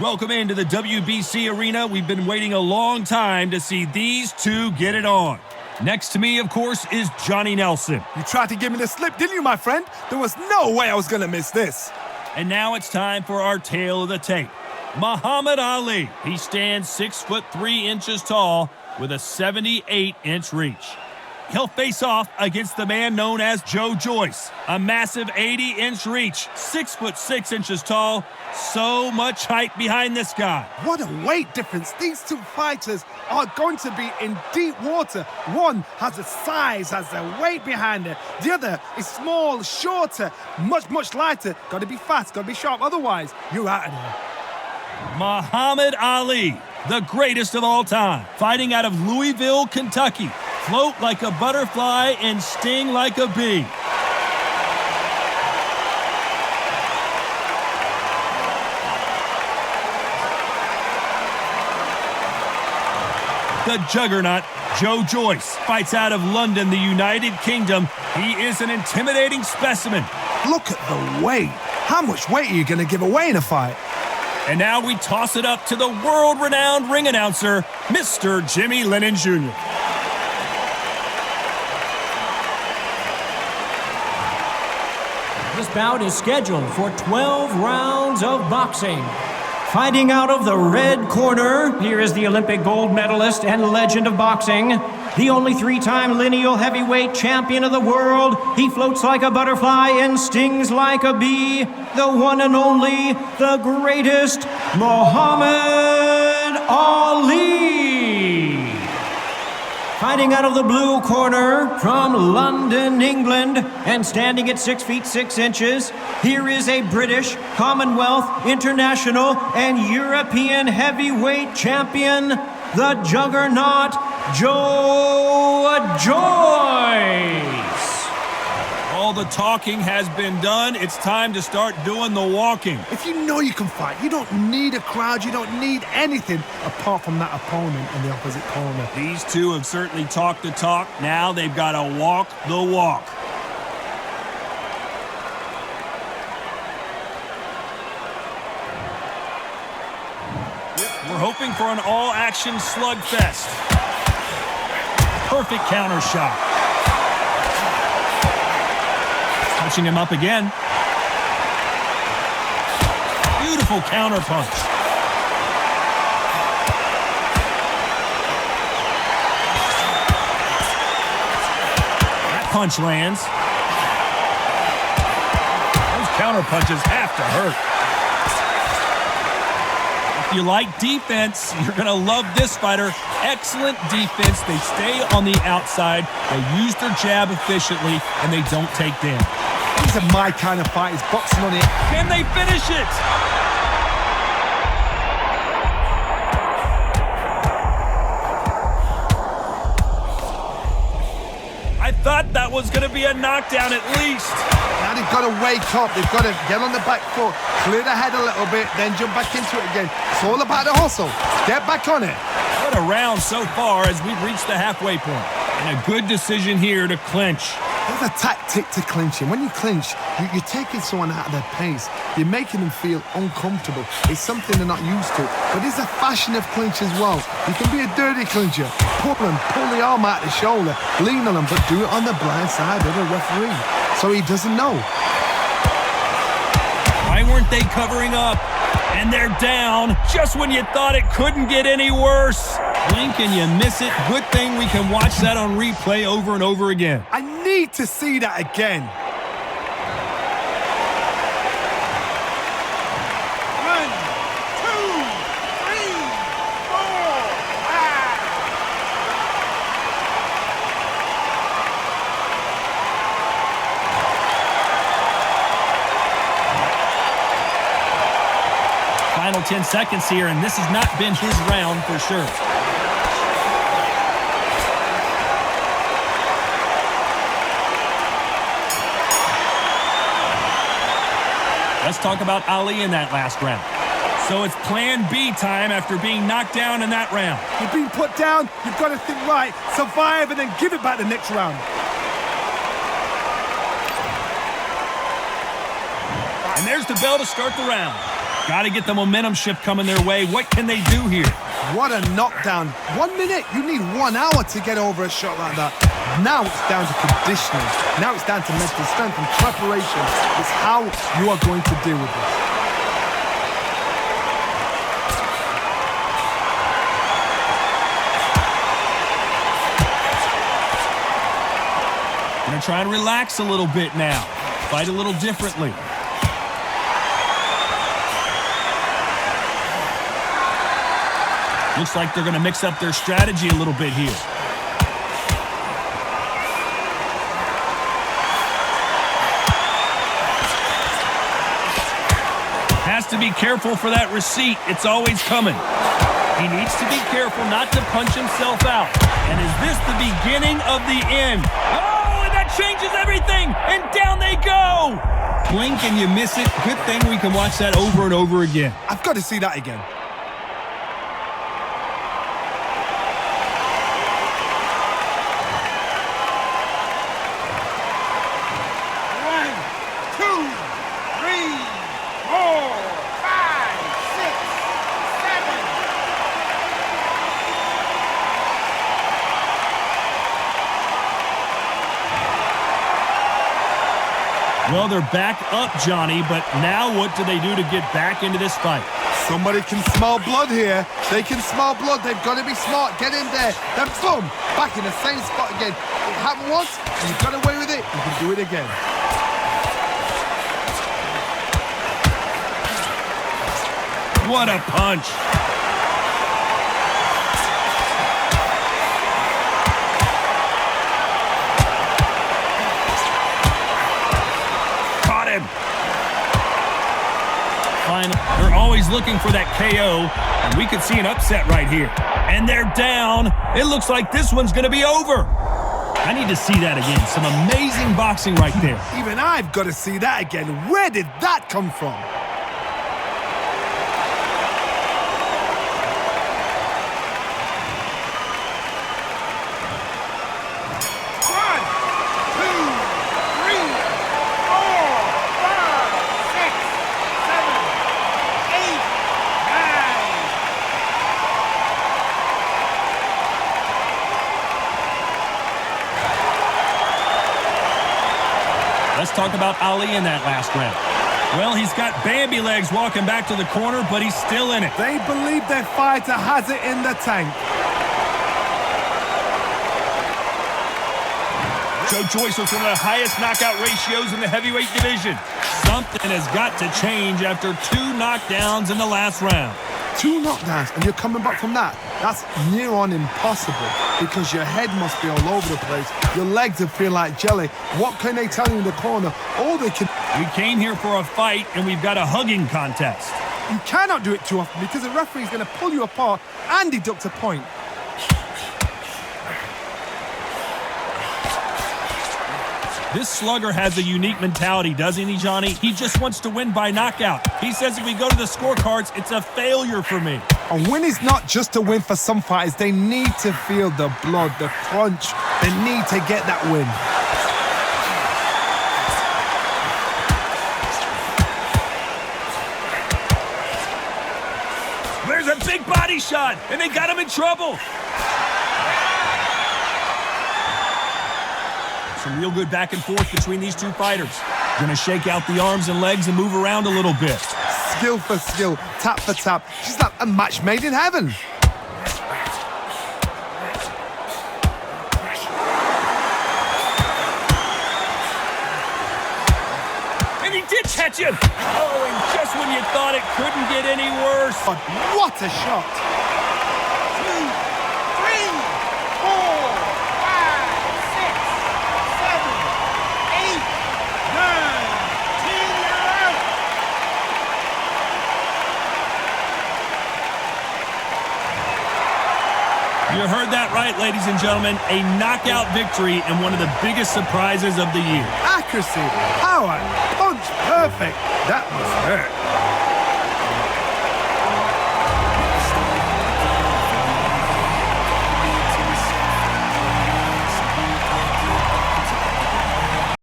Welcome into the WBC arena. We've been waiting a long time to see these two get it on. Next to me, of course, is Johnny Nelson. You tried to give me the slip, didn't you, my friend? There was no way I was going to miss this. And now it's time for our tale of the tape. Muhammad Ali. He stands 6'3" tall with a 78-inch reach. He'll face off against the man known as Joe Joyce, a massive 80-inch reach, 6'6" tall, so much height behind this guy. What a weight difference. These two fighters are going to be in deep water. One has the size, has the weight behind it. The other is small, shorter, much lighter. Got to be fast, got to be sharp, otherwise you're out of there. Muhammad Ali, the greatest of all time, fighting out of Louisville, Kentucky. Float like a butterfly and sting like a bee. The juggernaut, Joe Joyce, fights out of London, the United Kingdom. He is an intimidating specimen. Look at the weight. How much weight are you going to give away in a fight? And now we toss it up to the world-renowned ring announcer, Mr. Jimmy Lennon Jr. This bout is scheduled for 12 rounds of boxing. Fighting out of the red corner, here is the Olympic gold medalist and legend of boxing, the only three-time lineal heavyweight champion of the world. He floats like a butterfly and stings like a bee. The one and only, the greatest, Muhammad Ali. Fighting out of the blue corner from London, England, and standing at 6 feet 6 inches, here is a British, Commonwealth, International, and European heavyweight champion, the juggernaut, Joe Joyce. All the talking has been done. It's time to start doing the walking. If you know you can fight, you don't need a crowd, you don't need anything apart from that opponent in the opposite corner. These two have certainly talked the talk. Now they've got to walk the walk. We're hoping for an all-action slugfest. Perfect counter shot. Touching him up again. Beautiful counter punch. That punch lands. Those counter punches have to hurt. If you like defense, you're going to love this fighter. Excellent defense. They stay on the outside. They use their jab efficiently, and they don't take damage. These are my kind of fighters, boxing on it. Can they finish it? I thought that was going to be a knockdown at least. Now they've got to wake up. They've got to get on the back foot, clear the head a little bit, then jump back into it again. It's all about the hustle. Get back on it. What a round so far as we've reached the halfway point. And a good decision here to clinch. There's a tactic to clinching. When you clinch, you're taking someone out of their pace. You're making them feel uncomfortable. It's something they're not used to. But there's a fashion of clinch as well. You can be a dirty clincher. Pull the arm out the shoulder, lean on them, but do it on the blind side of the referee, so he doesn't know. Why weren't they covering up? And they're down just when you thought it couldn't get any worse. Blink and you miss it. Good thing we can watch that on replay over and over again. I need to see that again. One, two, three, four, five. Final 10 seconds here, and this has not been his round for sure. Let's talk about Ali in that last round. So it's plan B time after being knocked down in that round. You've been put down, you've got to think right, survive, and then give it back the next round. And there's the bell to start the round. Got to get the momentum shift coming their way. What can they do here? What a knockdown. 1 minute, you need 1 hour to get over a shot like that. Now it's down to conditioning. Now it's down to mental strength and preparation. It's how you are going to deal with this. Gonna try and relax a little bit now. Fight a little differently. Looks like they're gonna mix up their strategy a little bit here. Has to be careful for that receipt. It's always coming. He needs to be careful not to punch himself out. And is this the beginning of the end? Oh, and that changes everything. And down they go. Blink and you miss it. Good thing we can watch that over and over again. I've got to see that again. Well, they're back up, Johnny, but now what do they do to get back into this fight? Somebody can smell blood here. They can smell blood. They've got to be smart. Get in there. Then boom, back in the same spot again. It happened once, and you got away with it. You can do it again. What a punch. Fine. They're always looking for that KO, and we could see an upset right here. And they're down. It looks like this one's going to be over. I need to see that again. Some amazing boxing right there. Even I've got to see that again. Where did that come from? Let's talk about Ali in that last round. Well, he's got Bambi legs walking back to the corner, but he's still in it. They believe their fighter has it in the tank. Joe Joyce with one of the highest knockout ratios in the heavyweight division. Something has got to change after 2 knockdowns in the last round. 2 knockdowns, and you're coming back from that. That's near on impossible because your head must be all over the place. Your legs will feel like jelly. What can they tell you in the corner? All they can... We came here for a fight, and we've got a hugging contest. You cannot do it too often because the referee is going to pull you apart and deduct a point. This slugger has a unique mentality, doesn't he, Johnny? He just wants to win by knockout. He says if we go to the scorecards, it's a failure for me. A win is not just a win for some fighters. They need to feel the blood, the crunch. They need to get that win. There's a big body shot, and they got him in trouble. Some real good back and forth between these two fighters. Gonna shake out the arms and legs and move around a little bit. Skill for skill, tap for tap. She's like a match made in heaven. And he did catch him. Oh, and just when you thought it couldn't get any worse. But what a shot. 2, 3, 4, 5, 6, 7, 8, 9, 10, 11. You heard that right, ladies and gentlemen. A knockout victory and one of the biggest surprises of the year. Accuracy, power, punch, perfect. That must hurt.